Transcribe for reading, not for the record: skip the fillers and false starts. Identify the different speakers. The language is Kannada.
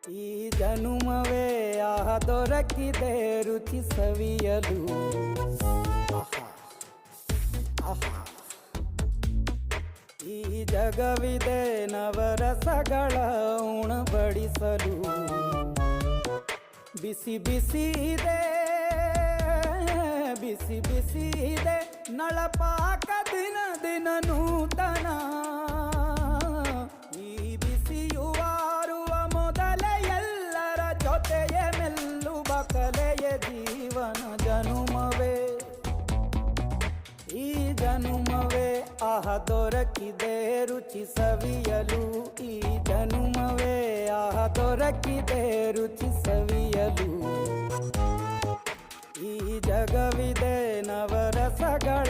Speaker 1: ಈ ಜನುಮವೇ ಆಹ ದೊರಕಿದೆ ರುಚಿ ಸವಿಯಲು. ಈ ಜಗವಿದೆ ನವರಸಗಳ ಉಣಬಡಿಸಲು. ಬಿಸಿ ಬಿಸಿ ಇದೆ, ಬಿಸಿ ಬಿಸಿ ಇದೆ ನಳಪಾಕ ದಿನ ದಿನ ನೂತನ. ಈ ಬಿಸಿಯುವಾರುವ ಮೊದಲೇ ಎಲ್ಲರ ಜೊತೆಯೇ ಮೆಲ್ಲುವ ಕಲೆಯ ಜೀವನ ಜನುಮವೇ. ಈ ಜನುಮವೇ ಆಹ ದೊರಕಿದೆ ರುಚಿ ಸವಿಯಲು. ಈ ಜನುಮವೇ ಆಹ ದೊರಕಿದೆ ರುಚಿ ಸವಿಯಲು. ಈ ಜಗವಿದೆ ನವರಸಗಳ